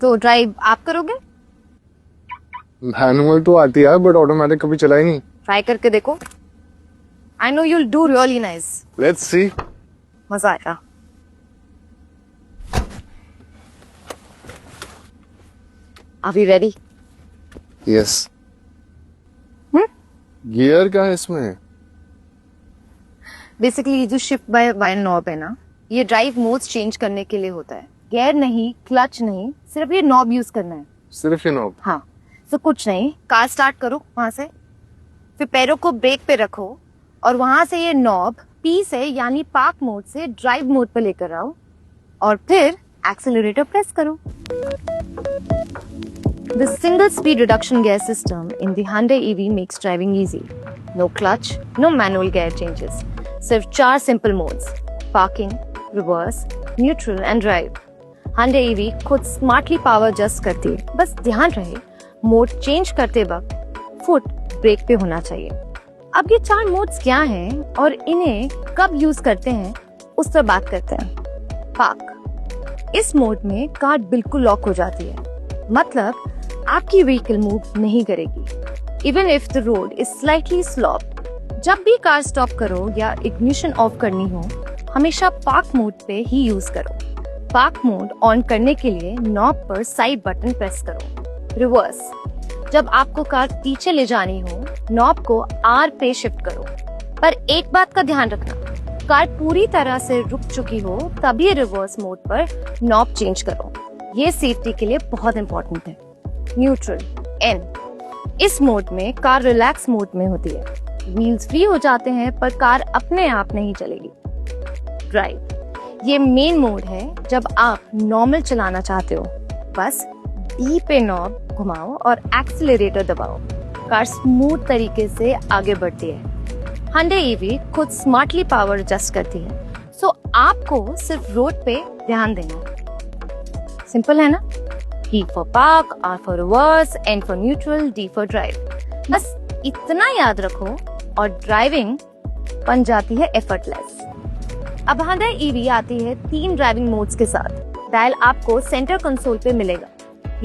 तो ड्राइव आप करोगे? मैनुअल तो आती है बट ऑटोमेटिक कभी चला ही नहीं। ट्राई करके देखो। I know you'll do really nice. Let's see. मजा आएगा। Are we ready? Yes. Gear का है इसमें? बेसिकली ये जो शिफ्ट बाय नॉब है ना, ये ड्राइव मोड्स चेंज करने के लिए होता है। गियर नहीं, क्लच नहीं, सिर्फ ये नॉब यूज करना है। सिर्फ ये नॉब? हाँ, तो कुछ नहीं, कार स्टार्ट करो वहां से, फिर पैरों को ब्रेक पे रखो और वहां से ये नॉब पी से यानी पार्क मोड से ड्राइव मोड पे लेकर आओ और फिर एक्सेलरेटर प्रेस करो। The single speed reduction gear system in the Hyundai EV makes driving easy. No clutch, no manual gear changes. सिर्फ 4 simple modes: parking, reverse, neutral and drive. Hyundai EV खुद smartly power adjust करती है। बस ध्यान रहे mode change करते वक्त foot break पे होना चाहिए। अब ये 4 मोड्स क्या हैं और इन्हें कब यूज करते हैं उस पर बात करते हैं। पार्क, इस मोड में कार बिल्कुल लॉक हो जाती है, मतलब आपकी व्हीकल मूव नहीं करेगी even if the road is slightly slope. जब भी कार स्टॉप करो या इग्निशन ऑफ करनी हो, हमेशा पार्क मोड पे ही यूज करो। पार्क मोड ऑन करने के लिए नॉब पर साइड बटन प्रेस करो। रिवर्स, जब आपको कार पीछे ले जानी हो, नॉब को आर पे शिफ्ट करो। पर एक बात का ध्यान रखना, कार पूरी तरह से रुक चुकी हो तभी रिवर्स मोड पर नॉब चेंज करो। ये सेफ्टी के लिए बहुत इंपॉर्टेंट है। न्यूट्रल, एन, इस मोड में कार रिलैक्स मोड में होती है। व्हील्स फ्री हो जाते हैं पर कार अपने आप नहीं चलेगी। ड्राइव, ये मेन मोड है जब आप नॉर्मल चलाना चाहते हो। बस डी पे नॉब घुमाओ और एक्सीलरेटर दबाओ, कार स्मूथ तरीके से आगे बढ़ती है। Hyundai EV खुद स्मार्टली पावर एडजस्ट करती है, सो आपको सिर्फ रोड पे ध्यान देना है। सिंपल है ना? P for park, R for reverse, N for neutral, D for drive। बस इतना याद रखो और ड्राइविंग बन जाती है एफर्टलेस। अब Hyundai EV आती है 3 ड्राइविंग मोड्स के साथ। डायल आपको सेंटर कंसोल पे मिलेगा।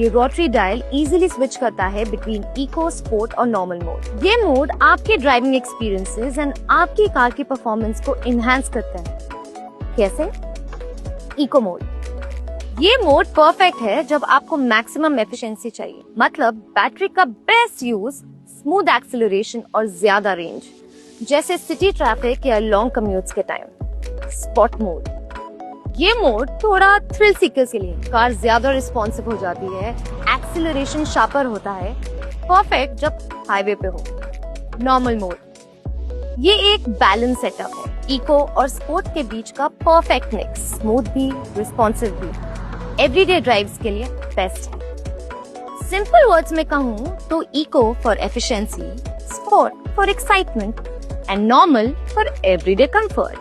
ये रोटरी डायल इजीली स्विच करता है बिटवीन इको, स्पोर्ट और नॉर्मल मोड। ये मोड आपके ड्राइविंग एक्सपीरियंसेस एंड आपकी कार की परफॉर्मेंस को इनहेंस करते हैं। कैसे? इको मोड, ये मोड परफेक्ट है जब आपको मैक्सिमम एफिशिएंसी चाहिए, मतलब बैटरी का बेस्ट यूज, स्मूथ एक्सेलरेशन और ज्यादा रेंज, जैसे सिटी ट्रैफिक या लॉन्ग कम्यूट्स के टाइम। स्पॉट मोड, ये मोड थोड़ा थ्रिल सीकर्स के लिए, कार ज्यादा रिस्पॉन्सिव हो जाती है, एक्सेलरेशन शार्पर होता है, परफेक्ट जब हाईवे पे हो। नॉर्मल मोड, ये एक बैलेंस सेटअप है, इको और स्पोर्ट के बीच का परफेक्ट मिक्स, स्मूथ भी, रिस्पॉन्सिव भी, एवरीडे ड्राइव्स के लिए बेस्ट है। सिंपल वर्ड्स में कहूँ तो eco for efficiency, sport for excitement and normal for everyday comfort.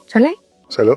चले? चलो।